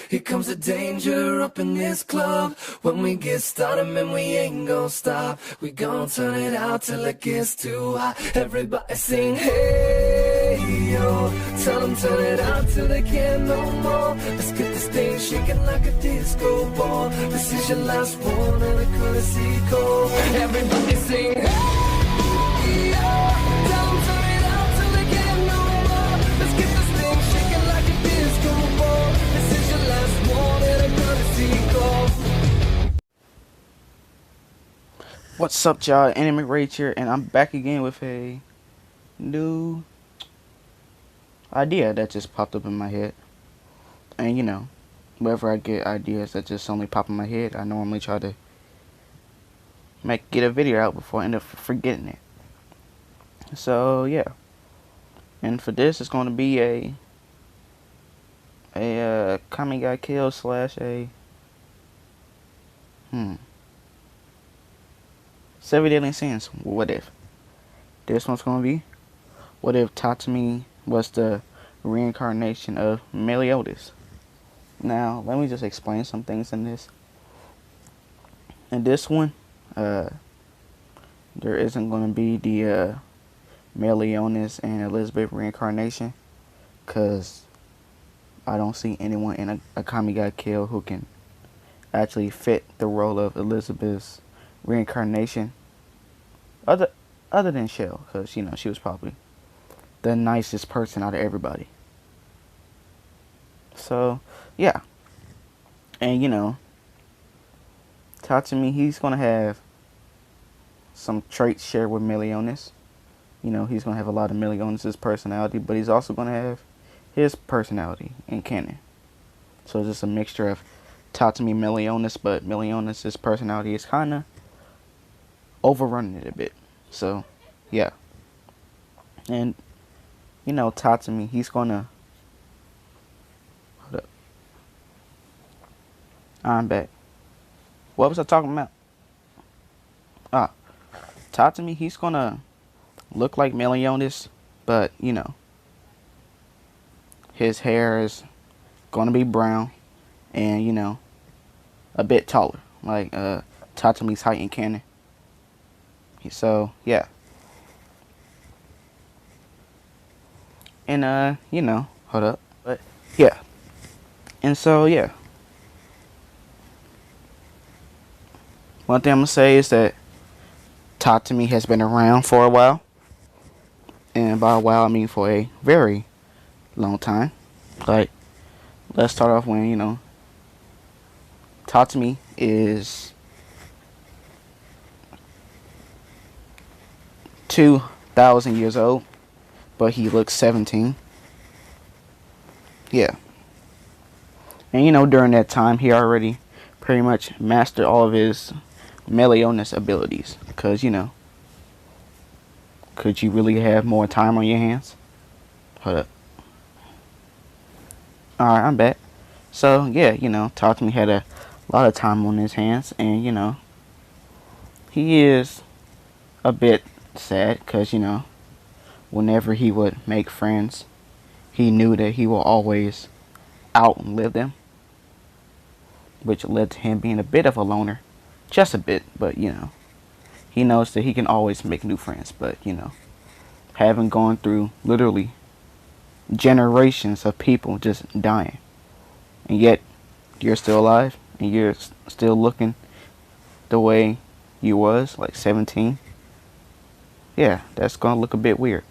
Here comes the danger up in this club. When we get started, man, we ain't gon' stop. We gon' turn it out till it gets too hot. Everybody sing, hey, yo. Tell them turn it out till they can't no more. Let's get this thing shaking like a disco ball. This is your last one and a courtesy call. Everybody sing, hey, yo. Tell them turn it out till they can't no more. Let's get this thing shaking like a disco ball. This is your last one and a courtesy call. What's up, y'all? Anime Rage here, and I'm back again with a new idea that just popped up in my head. And you know, whenever I get ideas that just only pop in my head, I normally try to get a video out before I end up forgetting it. So yeah, and for this, it's going to be a Kami got killed slash a 7 Deadly Sins. What if this one's going to be? What if Tatsumi was the reincarnation of Meliodas? Now, let me just explain some things in this. In this one, there isn't going to be the Meliodas and Elizabeth reincarnation, because I don't see anyone in a Kami got killed who can actually fit the role of Elizabeth's reincarnation, other than Shell, because you know she was probably the nicest person out of everybody. So yeah, and you know, Tatsumi, he's gonna have some traits shared with Meliodas. You know, he's gonna have a lot of Meliodas' personality, but he's also gonna have his personality in canon. So it's just a mixture of Tatsumi Meliodas, but Meliodas' personality is kinda overrunning it a bit. So yeah, and you know, Tatsumi, he's gonna hold up. I'm back. What was I talking about? Tatsumi, he's gonna look like Meliodas, but you know, his hair is gonna be brown, and you know, a bit taller, like Tatsumi's height in canon. So yeah, and you know, hold up, but yeah, and so yeah, one thing I'm gonna say is that Tatsumi has been around for a while, and by a while I mean for a very long time. Like, let's start off when, you know, Tatsumi is 2,000 years old, but he looks 17. Yeah. And you know, during that time, he already pretty much mastered all of his Meliodas abilities. Because, you know, could you really have more time on your hands? Hold up. Alright, I'm back. So, yeah, you know, Tatsumi had a lot of time on his hands. And, you know, he is a bit sad because, you know, whenever he would make friends, he knew that he will always outlive them, which led to him being a bit of a loner. Just a bit, but you know, he knows that he can always make new friends. But you know, having gone through literally generations of people just dying, and yet you're still alive and you're still looking the way you was, like 17. Yeah, that's gonna look a bit weird.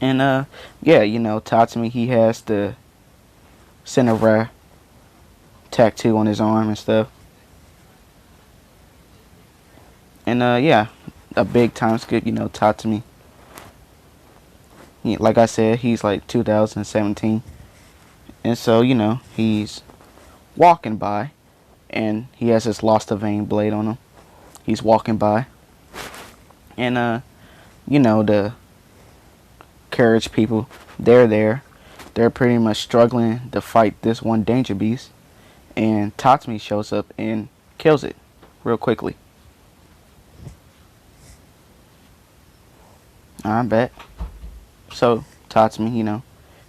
And yeah, you know, Tatsumi, he has the Cinera tattoo on his arm and stuff. And yeah, a big time skip, you know, Tatsumi. Like I said, he's like 2017. And so, you know, he's walking by, and he has his Lost of Vein blade on him. He's walking by, and you know, the carriage people, they're there. They're pretty much struggling to fight this one danger beast, and Tatsumi shows up and kills it real quickly. I bet. So Tatsumi, you know,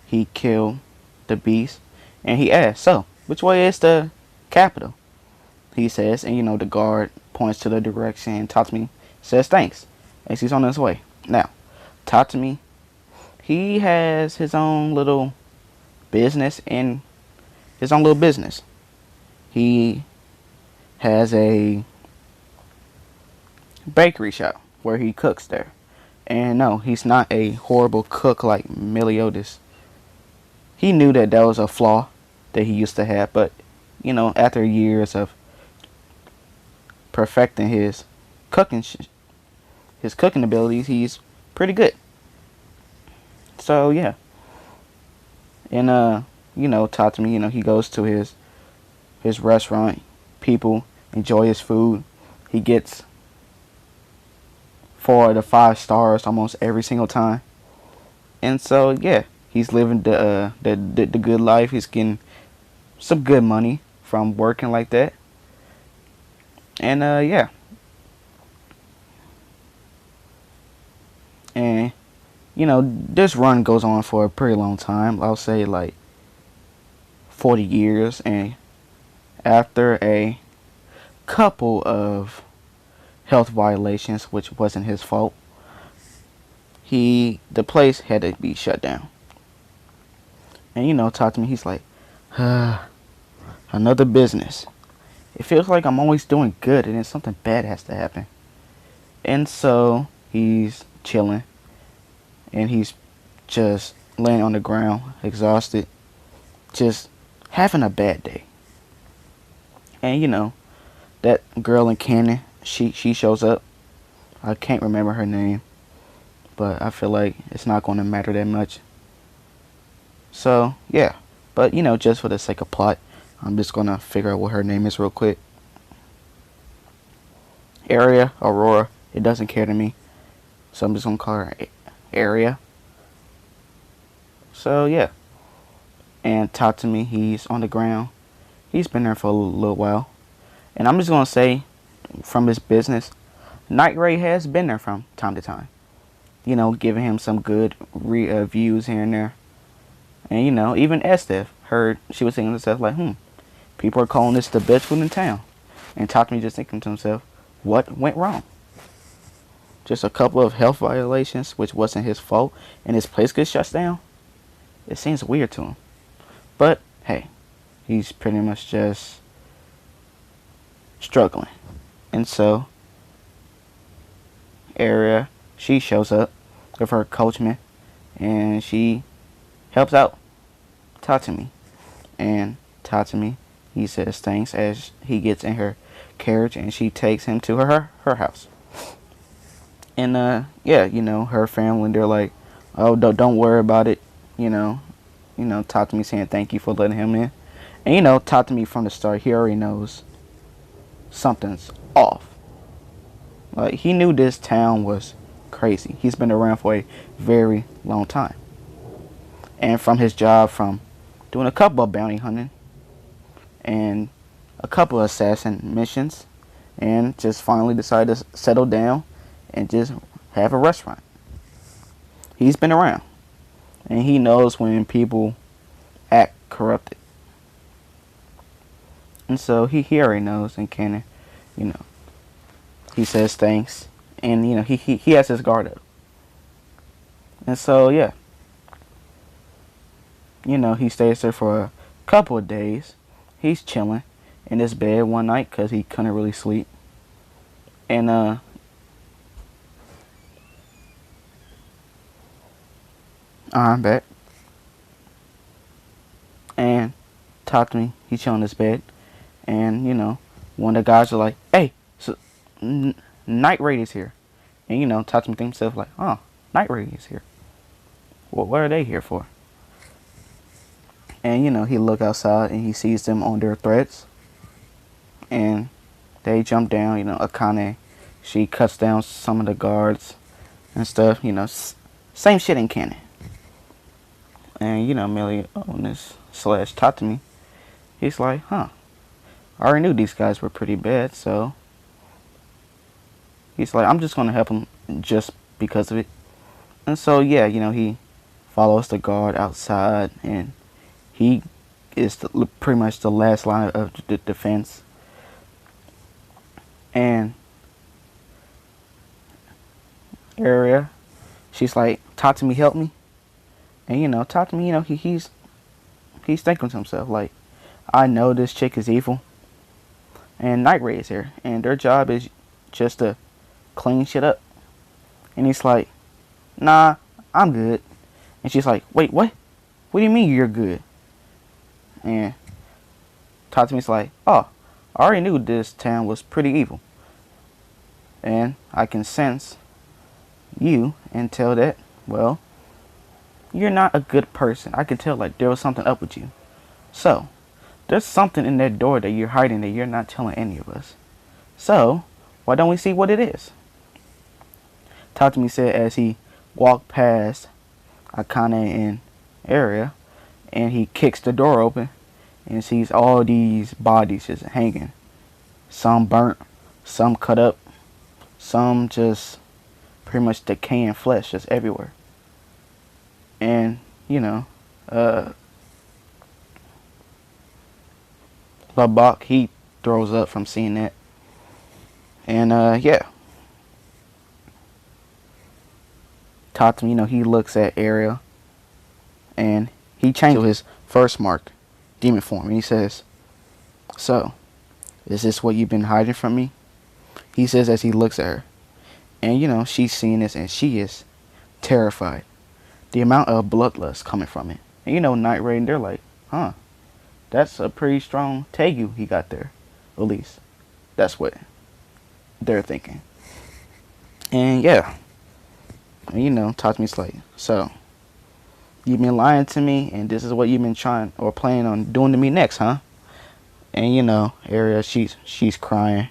he killed the beast, and he asked, "So, which way is the capital? He says, and the guard points to the direction, and Tatsumi says thanks, as he's on his way. Now, Tatsumi, he has his own little business in his own little business. He has a bakery shop where he cooks there. And no, he's not a horrible cook like Meliodas. He knew that that was a flaw that he used to have, but after years of perfecting cooking his cooking abilities, he's pretty good. So yeah. And Tatsumi, he goes to his restaurant. People enjoy his food. He gets 4 out of 5 stars almost every single time. And so yeah, he's living the good life. He's getting some good money from working like that. And yeah. And this run goes on for a pretty long time. I'll say like 40 years. And after a couple of health violations, which wasn't his fault, the place had to be shut down. And talk to me, he's like, another business. It feels like I'm always doing good and then something bad has to happen. And so he's chilling, and he's just laying on the ground, exhausted, just having a bad day. And that girl in Cannon, she shows up. I can't remember her name, but I feel like it's not going to matter that much. So yeah, but just for the sake of plot, I'm just going to figure out what her name is real quick. Aurora, it doesn't care to me, so I'm just going to call her Area. So yeah, and Tatsumi, he's on the ground. He's been there for a little while, and I'm just going to say, from his business, Night Ray has been there from time to time. Giving him some good reviews here and there. And even Estef heard, she was thinking to herself like, people are calling this the best food in town. And Tatsumi just thinking to himself, what went wrong? Just a couple of health violations, which wasn't his fault, and his place gets shut down? It seems weird to him. But hey, he's pretty much just struggling. And so Area, she shows up with her coachman, and she helps out Tatsumi. And Tatsumi, he says thanks as he gets in her carriage, and she takes him to her house. And yeah, her family, they're like, oh, don't worry about it. Tatsumi saying thank you for letting him in. And Tatsumi from the start, he already knows something's off. Like, he knew this town was crazy. He's been around for a very long time. And from his job, from doing a couple of bounty hunting and a couple of assassin missions, and just finally decided to settle down and just have a restaurant. He's been around, and he knows when people act corrupted. And so he already knows, and Cannon, he says thanks, and he has his guard up. And so yeah, he stays there for a couple of days. He's chilling in his bed one night because he couldn't really sleep. And I'm back. And Tatsumi, he's chilling in his bed, and one of the guys are like, "Hey, so Night Raid is here," and Tatsumi thinks himself like, "Oh, Night Raid is here. Well, what are they here for?" And he look outside and he sees them on their threads, and they jump down. Akane, she cuts down some of the guards and stuff. Same shit in canon. And Meliodas / Tatsumi, he's like, I already knew these guys were pretty bad, so he's like, I'm just gonna help him just because of it. And so yeah, he follows the guard outside, and he is pretty much the last line of the defense. And area, she's like, Tatsumi, help me. And Tatsumi, he's thinking to himself like, I know this chick is evil, and Night Ray is here, and their job is just to clean shit up. And he's like, nah, I'm good. And she's like, wait, what? What do you mean you're good? And Tatsumi's like, oh, I already knew this town was pretty evil. And I can sense you and tell that, well, you're not a good person. I can tell like there was something up with you. So, there's something in that door that you're hiding that you're not telling any of us. So, why don't we see what it is? Tatsumi said as he walked past Akane and area, and he kicks the door open and sees all these bodies just hanging. Some burnt, some cut up, some just pretty much decaying flesh just everywhere. And, Labak, he throws up from seeing that. And, yeah. Tatsumi, he looks at Ariel, and he changes his first mark, demon form, and he says, so, is this what you've been hiding from me? He says as he looks at her. And, she's seeing this, and she is terrified. The amount of bloodlust coming from it. And, Night Ray, and they're like, huh, that's a pretty strong Tegu he got there. At least, that's what they're thinking. And, yeah. And, Tatsumi's like, so, you've been lying to me, and this is what you've been trying or planning on doing to me next, huh? And, Ariel, she's crying.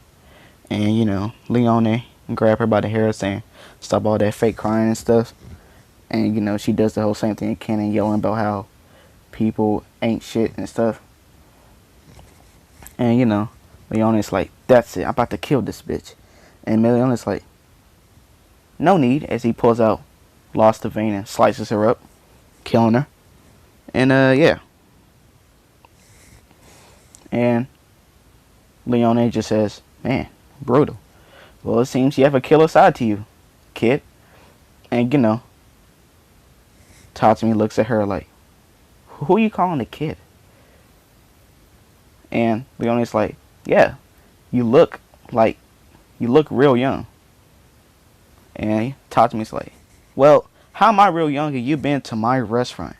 And, Leone grab her by the hair saying, stop all that fake crying and stuff. And, she does the whole same thing again and yelling about how people ain't shit and stuff. And, Leone's like, that's it, I'm about to kill this bitch. And Meliodas like, no need, as he pulls out Lost the Vein and slices her up, killing her. And, yeah. And Leone just says, man, brutal. Well, it seems you have a killer side to you, kid. And, Tatsumi looks at her like, who are you calling a kid? And Leone's like, yeah, you look real young. And Tatsumi's like, well, how am I real young if you been to my restaurant?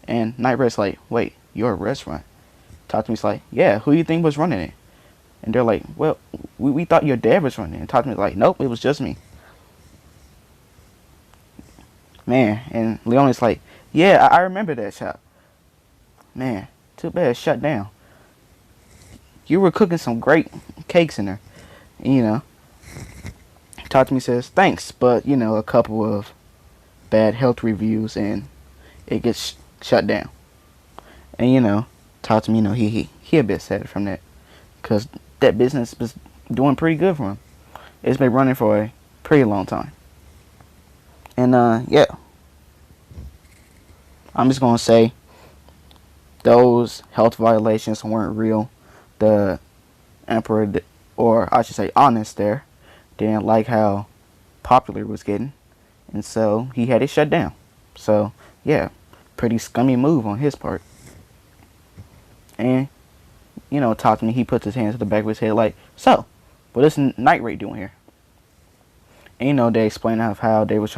And Night Red's like, wait, your restaurant? Tatsumi's like, yeah, who do you think was running it? And they're like, well, we thought your dad was running it. And Tatsumi's like, nope, it was just me. Man, and Leone's like, yeah, I remember that shop. Man, too bad it shut down. You were cooking some great cakes in there. And, Tatsumi says, thanks, but, a couple of bad health reviews and it gets shut down. And, Tatsumi, he a bit sad from that. Because that business was doing pretty good for him. It's been running for a pretty long time. And, yeah. I'm just going to say, those health violations weren't real. The Emperor, or I should say Honest there, didn't like how popular it was getting. And so, he had it shut down. So, yeah, pretty scummy move on his part. And, Tatsumi, he puts his hands to the back of his head like, so, what is Night Ray doing here? And, they explain how they was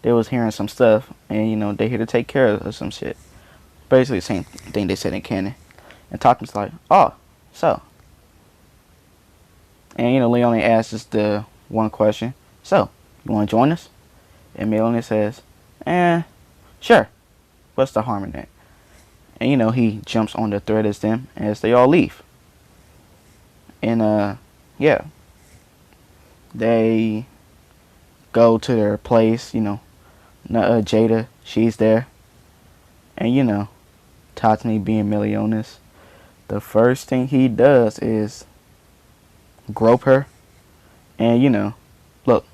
they was hearing some stuff, and, they here to take care of some shit. Basically the same thing they said in canon. And Tatsumi's like, oh, so. And, Leone asks us the one question, so, you want to join us? And Meliodas says, sure. What's the harm in that? And, he jumps on the thread as them as they all leave. And, yeah. They go to their place, Jada, she's there. And, Tatsumi being Meliodas, the first thing he does is grope her. And, look,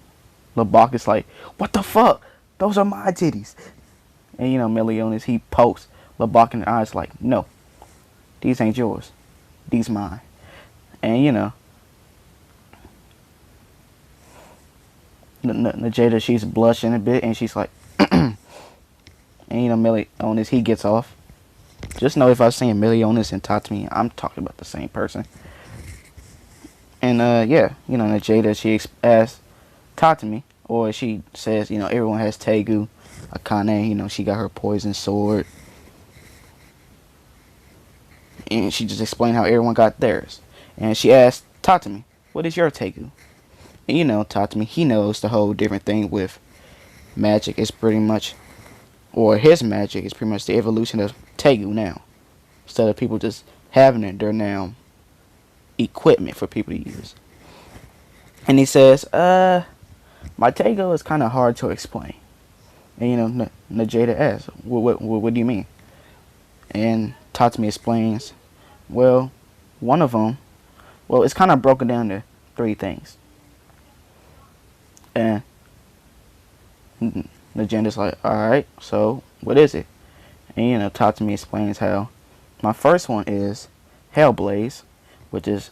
Labak is like, what the fuck? Those are my titties. And, Meliodas, he pokes LeBlanc in the eyes like, no, these ain't yours. These mine. And, you know, Jada, she's blushing a bit, and she's like, and, you know, Meliodas, he gets off. Just know if I was saying Meliodas and Tatsumi, I'm talking about the same person. And, yeah, you know, Jada, she asks Tatsumi, or she says, you know, everyone has Tegu, Akane, you know, she got her poison sword. And she just explained how everyone got theirs. And she asked Tatsumi, what is your Tegu? And, you know, Tatsumi, he knows the whole different thing with magic is pretty much, or his magic is pretty much the evolution of Tegu now. Instead of people just having it, they're now equipment for people to use. And he says, my Tegu is kind of hard to explain. And, you know, Jada asks, what do you mean? And Tatsumi explains, well, one of them, well, it's kind of broken down to 3 things. And Nagenda's like, alright, so what is it? And, you know, Tatsumi explains how my first one is Hellblaze, which is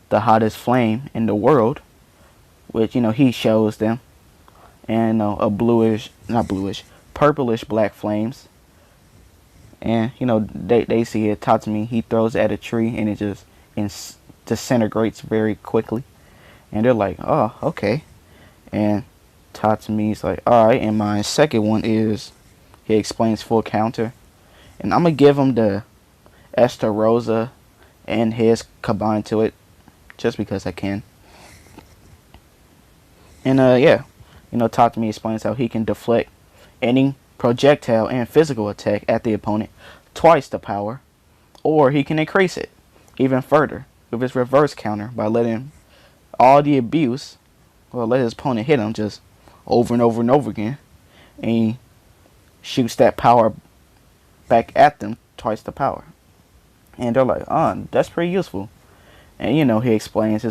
the hottest flame in the world, which, you know, he shows them. And, you know, a purplish black flames. And, you know, they see it. Tatsumi, he throws it at a tree, and it just disintegrates very quickly. And they're like, oh, okay. And Tatsumi's like, alright. And my second one is, he explains full counter. And I'm going to give him the Esther Rosa and his combined to it, just because I can. And, yeah. You know, Tatsumi explains how he can deflect any projectile and physical attack at the opponent twice the power, or he can increase it even further with his reverse counter by letting all the abuse, well, let his opponent hit him just over and over and over again, and he shoots that power back at them twice the power. And they're like, oh, that's pretty useful. And, you know, he explains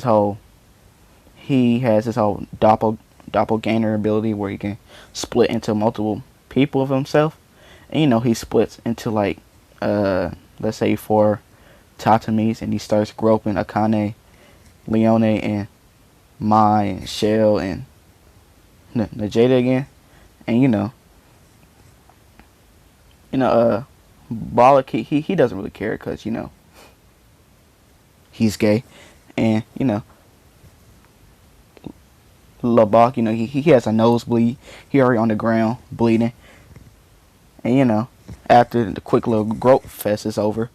he has his whole doppelganger ability where he can split into multiple people of himself. And, you know, he splits into, like, let's say 4 Tatsumis, and he starts groping Akane, Leone, and Mai, and Shell, and Jada again. And, you know, Bollock, he doesn't really care because, you know, he's gay. And, you know, LeBlanc, you know, he has a nosebleed. He already on the ground bleeding. And, you know, after the quick little grope fest is over,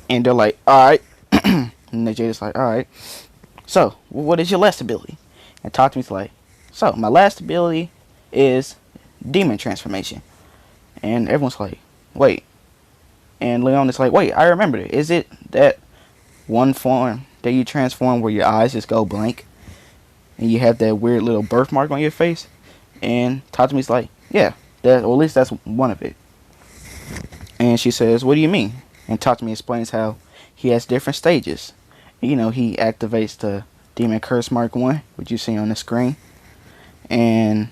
and they're like, alright. And Jada's like, alright. So, what is your last ability? And Tatsumi's like, so, my last ability is demon transformation. And everyone's like, wait. And Leon is like, wait, I remembered it. Is it that one form that you transform where your eyes just go blank? And you have that weird little birthmark on your face? And Tatsumi's like, yeah, or at least that's one of it. And she says, what do you mean? And Tatsumi explains how he has different stages. You know, he activates the Demon Curse Mark 1, which you see on the screen. And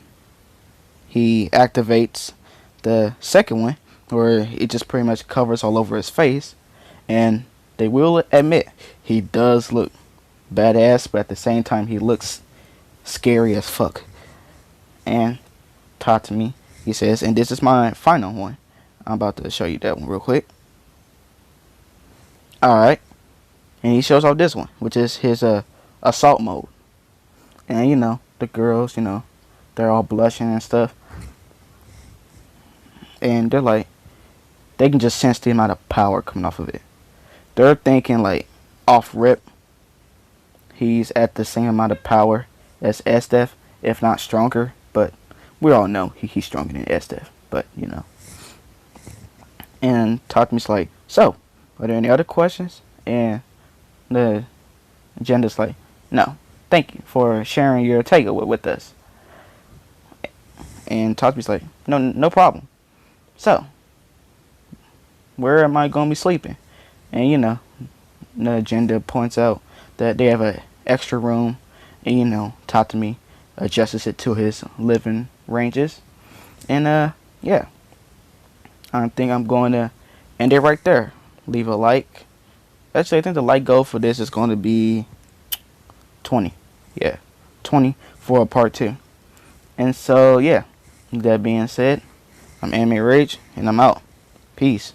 he activates the second one, where it just pretty much covers all over his face. And they will admit, he does look badass, but at the same time, he looks scary as fuck. And Tatsumi, he says, and this is my final one. I'm about to show you that one real quick. Alright. And he shows off this one, which is his assault mode. And, you know, the girls, you know, they're all blushing and stuff. And they're like, they can just sense the amount of power coming off of it. They're thinking, like, off rip, he's at the same amount of power as Estef, if not stronger. But we all know he's stronger than Estef. But, you know. And Tatsumi's like, so, are there any other questions? And the agenda's like, no, thank you for sharing your takeaway with us. And Tatsumi's like, no problem. So, where am I going to be sleeping? And, you know, the agenda points out that they have an extra room. And, you know, Tatsumi adjusts it to his living ranges. And, yeah. I think I'm going to end it right there. Leave a like. Actually, I think the like goal for this is going to be 20. Yeah, 20 for a part 2. And so, yeah, that being said, I'm Anime Rage, and I'm out. Peace.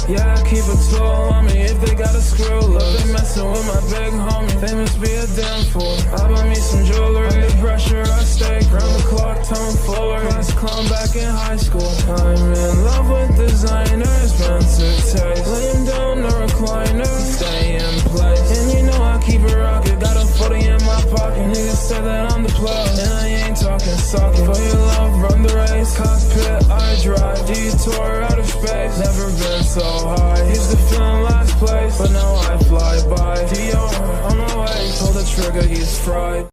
Yeah, I keep it tall on me if they got a screw. Love they messing with my big homie. They must be a damn fool. I buy me some jewelry. Under pressure, I stay round the clock, tone fuller. Class clown back in high school. I'm in love with designers, fancy taste. Laying down the recliner, stay in place. And you know I keep it rockin'. Got a 40 in my pocket. Niggas said that I'm the plug, and I ain't talking socket. For your love, run the race. Cockpit, I drive. Detour out of space. Never been so high. Used to feel in last place, but now I fly by. Dior on my way. Pull the trigger, he's fried.